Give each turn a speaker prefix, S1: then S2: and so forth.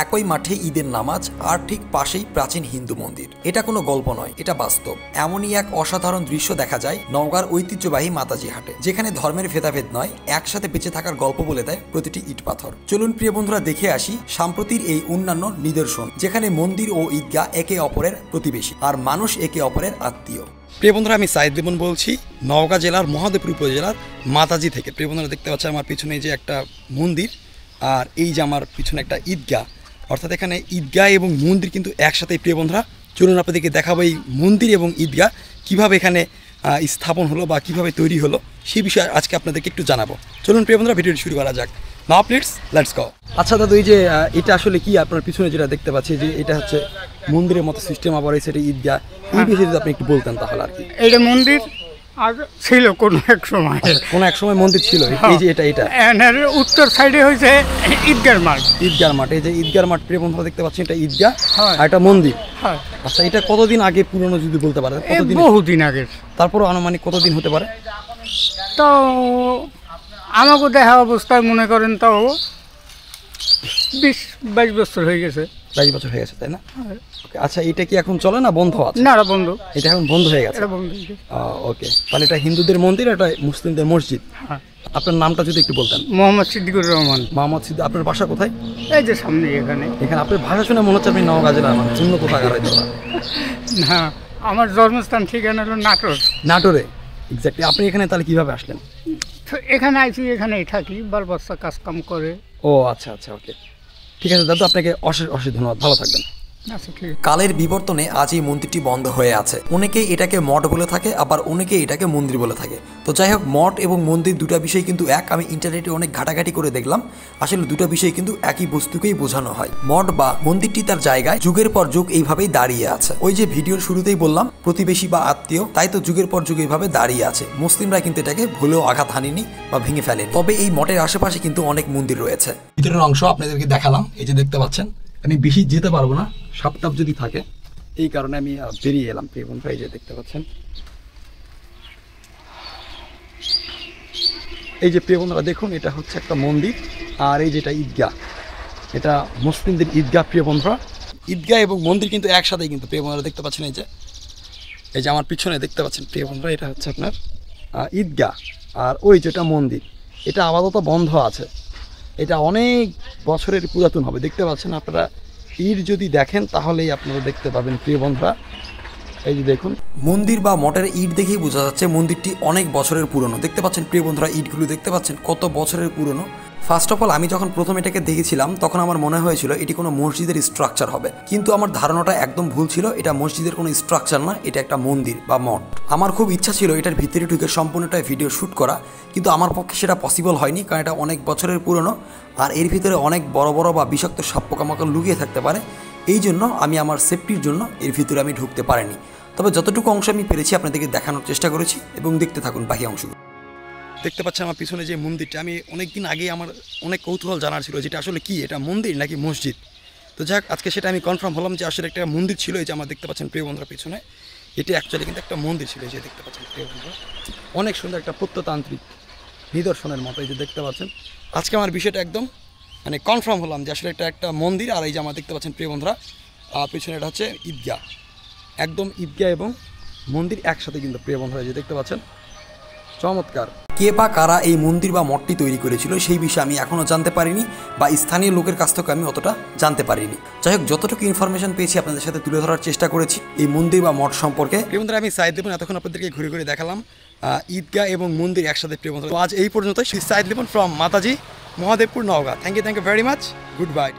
S1: একই মাঠে ঈদের নামাজ আর ঠিক পাশেই প্রাচীন হিন্দু মন্দির। এটা কোনো গল্প নয়, এটা বাস্তব। এমনই এক অসাধারণ দৃশ্য দেখা যায় নওগাঁর ঐতিহ্যবাহী মাতাজি হাটে, যেখানে ধর্মের ভেদাভেদ নয়, একসাথে বেঁচে থাকার গল্প বলে দেয় প্রতিটি ইট পাথর। চলুন প্রিয় বন্ধুরা দেখে আসি সাম্প্রতির এই অন্যান্য নিদর্শন, যেখানে মন্দির ও ঈদগাহ একে অপরের প্রতিবেশী আর মানুষ একে অপরের আত্মীয়। প্রিয় বন্ধুরা, আমি সাইদ লিমন বলছি নওগাঁ জেলার মহাদেবপুর উপজেলার মাতাজি থেকে। প্রিয় বন্ধুরা দেখতে পাচ্ছেন আমার পিছনে যে একটা মন্দির আর এই যে আমার পিছনে একটা ঈদগাহ, অর্থাৎ এখানে ঈদগাহ এবং মন্দির কিন্তু একসাথে। প্রিয় বন্ধুরা, চলুন আপনাদেরকে দেখাবো এই মন্দির এবং ঈদগাহ কীভাবে এখানে স্থাপন হলো বা কীভাবে তৈরি হলো সেই বিষয়ে আজকে আপনাদেরকে একটু জানাবো। চলুন প্রিয় বন্ধুরা, ভিডিওটি শুরু করা যাক। নাও প্লিজ লেটস গো। আচ্ছা দাদু, এই যে এটা আসলে কি আপনার পিছনে যেটা দেখতে পাচ্ছি, যে এটা হচ্ছে মন্দিরের মতো সিস্টেম, আবার এই সেটা ঈদগাহ, এই বিষয়ে যদি আপনি একটু বলতেন তাহলে আর কি।
S2: এটা মন্দির আর ছিল কোনো এক সময়
S1: মন্দির ছিল। এই যে এটা
S2: উত্তর সাইডে হয়েছে ঈদগাহ মাঠ।
S1: এই যে ঈদগাহ মাঠ প্রিয় বন্ধুরা দেখতে পাচ্ছেন, এটা ঈদগাহ আর এটা মন্দির। আচ্ছা, এটা কতদিন আগে পুরনো যদি বলতে পারেন?
S2: বহুদিন আগে।
S1: তারপরও আনুমানিক কতদিন হতে পারে?
S2: তো আমাকে দেখা অবস্থায় মনে করেন তাও 20-22 বছর হয়ে গেছে।
S1: 22 বছর হয়ে গেছে, তাই না? আচ্ছা, এটা কি এখন চলে না বন্ধ আছে?
S2: না, বন্ধ।
S1: এটা এখন বন্ধ হয়ে গেছে। ওকে, তাহলে এটা হিন্দুদের মন্দির, এটা মুসলিমদের মসজিদ। আপনার নামটা যদি একটু বলতেন।
S2: মোহাম্মদ সিদ্দিকুর রহমান।
S1: মোহাম্মদ সিদ্দিক। আপনার বাসা কোথায়?
S2: এই যে সামনে এখানে।
S1: আপনার ভাষা শুনে মনে হচ্ছে আপনি নওগাঁ জেলার মানুষ। অন্য কোথাকার হয়তো
S2: না, আমার জন্মস্থান ঠিকানা হলো
S1: নাটোরে। এক্স্যাক্টলি। আপনি এখানে তাহলে কিভাবে আসলেন?
S2: এখানে আইছি, এখানেই থাকি, বাল বাচ্চা কাজ কাম করে।
S1: ও আচ্ছা, ওকে, ঠিক আছে দাদু, আপনাকে অশেষ ধন্যবাদ, ভালো থাকবেন। কালের বিবর্তনে আজ এই মন্দিরটি বন্ধ হয়ে আছে। অনেকেই এটাকে মঠ বলে থাকে, আবার অনেকেই এটাকে মন্দির বলে থাকে। তো যাই হোক, মঠ এবং মন্দির দুটা বিষয় কিন্তু এক। আমি ইন্টারনেটে অনেক ঘাটাঘাটি করে দেখলাম, আসলে দুটো বিষয় কিন্তু একই বস্তুকেই বোঝানো হয়। মঠ বা মন্দিরটি তার জায়গায় যুগের পর যুগ এইভাবেই দাঁড়িয়ে আছে। ওই যে ভিডিওর শুরুতেই বললাম প্রতিবেশী বা আত্মীয়, তাই তো যুগের পর যুগ এইভাবে দাঁড়িয়ে আছে। মুসলিমরা কিন্তু এটাকে ভুলেও আঘাত হানিনি বা ভেঙে ফেলেনি। তবে এই মঠের আশেপাশে কিন্তু অনেক মন্দির রয়েছে। ভিতরের অংশ আপনাদেরকে দেখালাম, এই যে দেখতে পাচ্ছেন। আমি বেশি যেতে পারবো না, সাপটাপ যদি থাকে, এই কারণে আমি বেরিয়ে এলাম। প্রিয় বন্ধুরা, এই যে দেখতে পাচ্ছেন, এই যে প্রিয় বন্ধুরা দেখুন, এটা হচ্ছে একটা মন্দির আর এই যেটা ঈদগাহ, এটা মুসলিমদের ঈদগাহ। প্রিয় বন্ধুরা, ঈদগাহ এবং মন্দির কিন্তু একসাথেই কিন্তু প্রিয় বন্ধুরা দেখতে পাচ্ছেন। এই যে আমার পিছনে দেখতে পাচ্ছেন প্রিয় বন্ধুরা, এটা হচ্ছে আপনার ঈদগাহ আর ওই যেটা মন্দির। এটা আপাতত বন্ধ আছে, এটা অনেক বছরের পুরাতন হবে। দেখতে পাচ্ছেন আপনারা, ইট যদি দেখেন তাহলেই আপনারা দেখতে পাবেন প্রিয় বন্ধুরা। এই যে দেখুন, মন্দির বা মঠের ইট দেখেই বোঝা যাচ্ছে মন্দিরটি অনেক বছরের পুরনো। দেখতে পাচ্ছেন প্রিয় বন্ধুরা, ইটগুলো দেখতে পাচ্ছেন কত বছরের পুরনো। ফার্স্ট অফ অল, আমি যখন প্রথম এটাকে দেখেছিলাম তখন আমার মনে হয়েছিল এটি কোনো মসজিদের স্ট্রাকচার হবে, কিন্তু আমার ধারণাটা একদম ভুল ছিল। এটা মসজিদের কোনো স্ট্রাকচার না, এটা একটা মন্দির বা মঠ। আমার খুব ইচ্ছা ছিল এটার ভিতরে ঢুকে সম্পূর্ণটা ভিডিও শ্যুট করা, কিন্তু আমার পক্ষে সেটা পসিবল হয়নি, কারণ এটা অনেক বছরের পুরনো আর এর ভিতরে অনেক বড় বড় বা বিষাক্ত সাপ পোকামাকড় লুকিয়ে থাকতে পারে। এই জন্য আমি আমার সেফটির জন্য এর ভিতরে আমি ঢুকতে পারিনি। তবে যতটুকু অংশ আমি পেরেছি আপনাদেরকে দেখানোর চেষ্টা করেছি, এবং দেখতে থাকুন বাকি অংশগুলো। দেখতে পাচ্ছেন আমার পিছনে যে মন্দিরটা, আমি অনেকদিন আগে আমার অনেক কৌতূহল জানার ছিল যেটা আসলে কি, এটা মন্দির নাকি মসজিদ। তো যাক, আজকে সেটা আমি কনফার্ম হলাম যে আসলে একটা মন্দির ছিল। এই যে আমার দেখতে পাচ্ছেন প্রিয় বন্ধুরা পিছনে, এটি অ্যাকচুয়ালি কিন্তু একটা মন্দির ছিল। এই যে দেখতে পাচ্ছেন প্রিয় বন্ধুরা, অনেক সুন্দর একটা প্রত্নতান্ত্রিক নিদর্শনের মতো। এই যে দেখতে পাচ্ছেন, আজকে আমার বিষয়টা একদম মানে কনফার্ম হলাম যে আসলে এটা একটা মন্দির। আর এই যে আমার দেখতে পাচ্ছেন প্রিয় বন্ধুরা পিছনে, এটা হচ্ছে ঈদগাহ। একদম ঈদগাহ এবং মন্দির একসাথে কিন্তু প্রিয় বন্ধুরা, যে দেখতে পাচ্ছেন, চমৎকার। কে বা কারা এই মন্দির বা মঠটি তৈরি করেছিল সেই বিষয়ে আমি এখনও জানতে পারিনি, বা স্থানীয় লোকের কাছ থেকে আমি অতটা জানতে পারিনি। যাই হোক, যতটুকু ইনফরমেশন পেয়েছি আপনাদের সাথে তুলে ধরার চেষ্টা করেছি এই মন্দির বা মঠ সম্পর্কে। প্রিয় বন্ধুরা, আমি সাইদ লিমন এতক্ষণ আপনাদেরকে ঘুরে ঘুরে দেখালাম ঈদগাহ এবং মন্দির একসাথে। প্রিয় বন্ধুরা, আজ এই পর্যন্তই। Saeed Limon from Mataji, Mahadevpur, Naogaon. Thank you very much. Good bye.